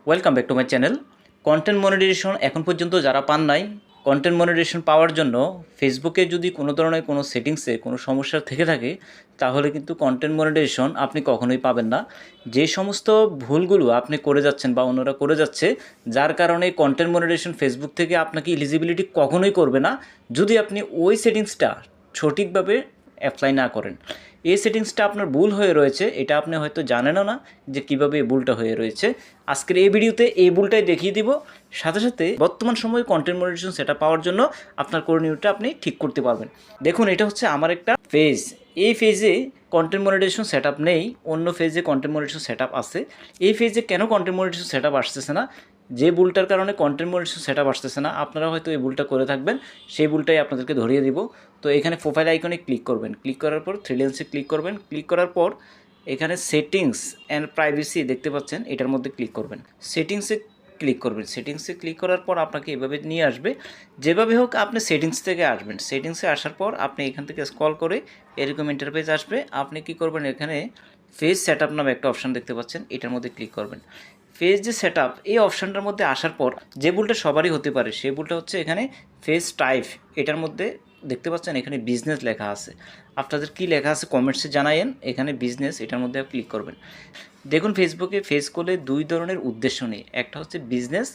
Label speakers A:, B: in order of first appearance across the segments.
A: Welcome back to my channel. Content monetisation এখন পর্যন্ত যারা পান নাই, কন্টেন্ট মনিটাইজেশন পাওয়ার জন্য ফেসবুকে যদি কোনো ধরনের কোনো সেটিংসে কোনো সমস্যা থেকে থাকে, তাহলে কিন্তু কন্টেন্ট মনিটাইজেশন আপনি কখনোই পাবেন না। যে সমস্ত ভুলগুলো আপনি করে যাচ্ছেন বা অন্যরা করে যাচ্ছে, যার কারণে কন্টেন্ট মনিটাইজেশন ফেসবুক থেকে আপনাকে এলিজিবিলিটি কখনোই করবে না যদি আপনি ওই সেটিংসটা সঠিকভাবে অ্যাপ্লাই না করেন। এই সেটিংসটা আপনার ভুল হয়ে রয়েছে, এটা আপনি হয়তো জানেনও না যে কীভাবে এই ভুলটা হয়ে রয়েছে। আজকের এই ভিডিওতে এই ভুলটাই দেখিয়ে দিব, সাথে সাথে বর্তমান সময়ে কন্টেন্ট মনিটাইজেশন সেটআপ পাওয়ার জন্য আপনার করণীয়টা আপনি ঠিক করতে পারবেন। দেখুন, এটা হচ্ছে আমার একটা পেজ। এই পেজে কন্টেন্ট মনিটাইজেশন সেটআপ নেই, অন্য পেজে কন্টেন্ট মনিটাইজেশন সেটআপ আছে। এই পেজে কেন কন্টেন্ট মনিটাইজেশন সেটআপ আসতেছে না, যে ভুলটার কারণে কন্টেন্ট মনিটাইজেশন সেটআপ আসতেছে না, আপনারা হয়তো এই ভুলটা করে থাকবেন, সেই ভুলটাই আপনাদেরকে ধরিয়ে দিব। তো এখানে প্রোফাইল আইকনে ক্লিক করবেন, ক্লিক করার পর থ্রি লাইনসে ক্লিক করবেন, ক্লিক করার পর এখানে সেটিংস অ্যান্ড প্রাইভেসি দেখতে পাচ্ছেন, এটার মধ্যে ক্লিক করবেন, সেটিংসে ক্লিক করবেন। সেটিংসে ক্লিক করার পর আপনাকে এভাবে নিয়ে আসবে, যেভাবে হোক আপনি সেটিংস থেকে আসবেন। সেটিংসে আসার পর আপনি এখান থেকে স্ক্রল করে এরকম ইন্টারফেস আসবে। আপনি কি করবেন, এখানে পেজ সেটআপ নামে একটা অপশান দেখতে পাচ্ছেন, এটার মধ্যে ক্লিক করবেন। পেজ যে সেটআপ, এই অপশানটার মধ্যে আসার পর যে ভুলটা সবারই হতে পারে, সেই ভুলটা হচ্ছে এখানে পেজ টাইপ, এটার মধ্যে দেখতে পাচ্ছেন এখানে বিজনেস লেখা আছে। আপনাদের কি লেখা আছে কমেন্টসে জানায়েন। এখানে বিজনেস, এটার মধ্যে ক্লিক করবেন। দেখুন, ফেসবুকে পেজ করলে দুই ধরনের উদ্দেশ্য নেই, একটা হচ্ছে বিজনেস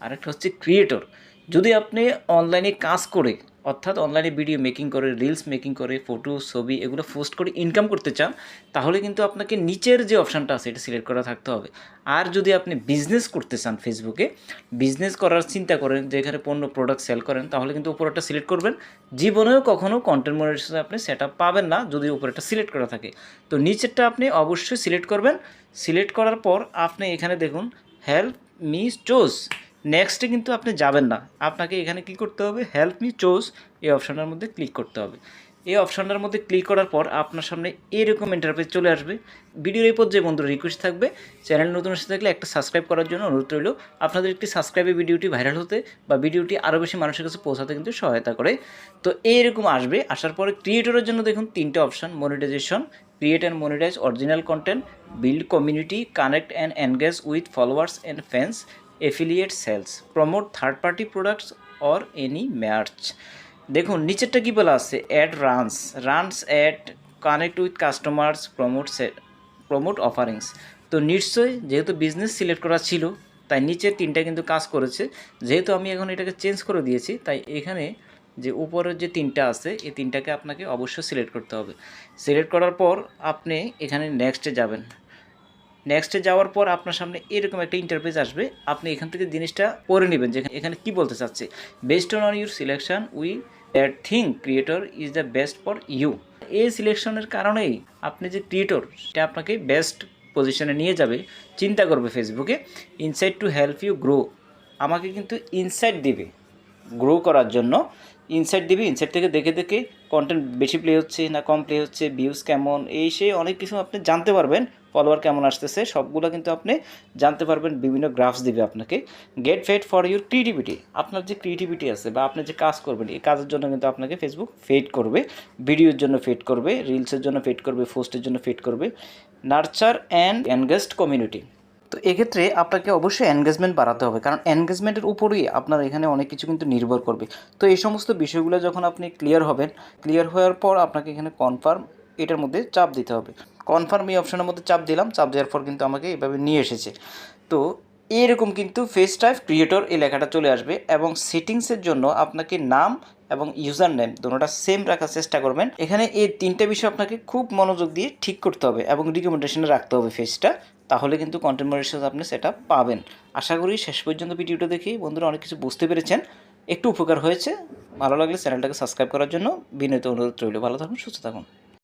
A: আর একটা হচ্ছে ক্রিয়েটর। যদি আপনি অনলাইনে কাজ করে, অর্থাৎ অনলাইনে ভিডিও মেকিং করে, রিলস মেকিং করে, ফটো ছবি এগুলো পোস্ট করে ইনকাম করতে চান, তাহলে কিন্তু আপনাকে নিচের যে অপশানটা আছে এটা সিলেক্ট করা থাকতে হবে। আর যদি আপনি বিজনেস করতে চান, ফেসবুকে বিজনেস করার চিন্তা করেন, যে এখানে পণ্য প্রোডাক্ট সেল করেন, তাহলে কিন্তু উপরটা সিলেক্ট করবেন। জীবনেও কখনও কন্টেন্ট মনিটাইজেশন আপনি সেট আপ পাবেন না যদি উপরেটা সিলেক্ট করা থাকে। তো নিচেরটা আপনি অবশ্যই সিলেক্ট করবেন। সিলেক্ট করার পর আপনি এখানে দেখুন হেল্প মি চুজ, নেক্সটে কিন্তু আপনি যাবেন না, আপনাকে এখানে কী করতে হবে, হেল্প মি চুজ এই অপশানটার মধ্যে ক্লিক করতে হবে। এই অপশানটার মধ্যে ক্লিক করার পর আপনার সামনে এরকম ইন্টারফেস চলে আসবে। ভিডিওর এই পর্যায়ে বন্ধুরা রিকোয়েস্ট থাকবে, চ্যানেল নতুন এসে থাকলে একটা সাবস্ক্রাইব করার জন্য অনুরোধ রইল। আপনাদের একটি সাবস্ক্রাইবে ভিডিওটি ভাইরাল হতে বা ভিডিওটি আরও বেশি মানুষের কাছে পৌঁছাতে কিন্তু সহায়তা করে। তো এইরকম আসবে, আসার পরে ক্রিয়েটরের জন্য দেখুন তিনটে option, monetisation, create and monetise original content, build community, connect and engage with followers and fans, affiliate sales, promote third party products or any merch. দেখুন নিচেরটা কী বলা আছে, ad runs ad, connect with customers, promote offerings. তো নিশ্চয়ই যেহেতু business select করা ছিল, তাই নিচের তিনটা কিন্তু কাজ করেছে। যেহেতু আমি এখন এটাকে চেঞ্জ করে দিয়েছি, তাই এখানে যে উপরের যে তিনটা আছে, এই তিনটাকে আপনাকে অবশ্যই সিলেক্ট করতে হবে। সিলেক্ট করার পর আপনি এখানে নেক্সটে যাবেন। নেক্সটে যাওয়ার পর আপনার সামনে এরকম একটা ইন্টারফেস আসবে। আপনি এখান থেকে জিনিসটা পড়ে নেবেন যে এখানে কী বলতে চাচ্ছে। Based on your selection we that think creator is the best for you. এই সিলেকশনের কারণেই আপনি যে ক্রিয়েটর, সেটা আপনাকে বেস্ট পজিশনে নিয়ে যাবে। চিন্তা করবে ফেসবুকে, insight to help you grow, আমাকে কিন্তু ইনসাইট দিবে গ্রো করার জন্য। ইনসাইট দিবে, ইনসাইট থেকে দেখে দেখে কন্টেন্ট বেশি প্লে হচ্ছে না কম প্লে হচ্ছে, ভিউজ কেমন, এই সেই অনেক কিছু আপনি জানতে পারবেন। ফলোয়ার কেমন আসতেছে সবগুলো কিন্তু আপনি জানতে পারবেন। বিভিন্ন গ্রাফস দিবে আপনাকে। Get paid for your creativity, আপনার যে ক্রিয়েটিভিটি আছে বা আপনি যে কাজ করবেন, এই কাজের জন্য কিন্তু আপনাকে ফেসবুক পেড করবে। ভিডিওর জন্য পেড করবে, রিলসের জন্য পেড করবে, পোস্টের জন্য পেড করবে। নার্চার অ্যান্ড এনগেজড কমিউনিটি, তো এক্ষেত্রে আপনাকে অবশ্যই এনগেজমেন্ট বাড়াতে হবে, কারণ এনগেজমেন্টের উপরেই আপনার এখানে অনেক কিছু কিন্তু নির্ভর করবে। তো এই সমস্ত বিষয়গুলো যখন আপনি ক্লিয়ার হবেন, ক্লিয়ার হওয়ার পর আপনাকে এখানে কনফার্ম এটার মধ্যে চাপ দিতে হবে। কনফার্ম এই অপশানের মধ্যে চাপ দিলাম, চাপ দেওয়ার পর কিন্তু আমাকে এভাবে নিয়ে এসেছে। তো এরকম কিন্তু ফেস টাইপ ক্রিয়েটর এই লেখাটা চলে আসবে। এবং সেটিংসের জন্য আপনাকে নাম এবং ইউজার নেম দুটোটা সেম রাখার চেষ্টা করবেন। এখানে এই তিনটে বিষয় আপনাকে খুব মনোযোগ দিয়ে ঠিক করতে হবে এবং রিকমেন্ডেশনে রাখতে হবে ফেসটা, তাহলে কিন্তু কন্টেন্ট মনিটাইজেশন আপনি সেটা পাবেন। আশা করি শেষ পর্যন্ত ভিডিওটা দেখি বন্ধুরা অনেক কিছু বুঝতে পেরেছেন, একটু উপকার হয়েছে। ভালো লাগলে চ্যানেলটাকে সাবস্ক্রাইব করার জন্য বিনীত অনুরোধ রইল। ভালো থাকুন, সুস্থ থাকুন।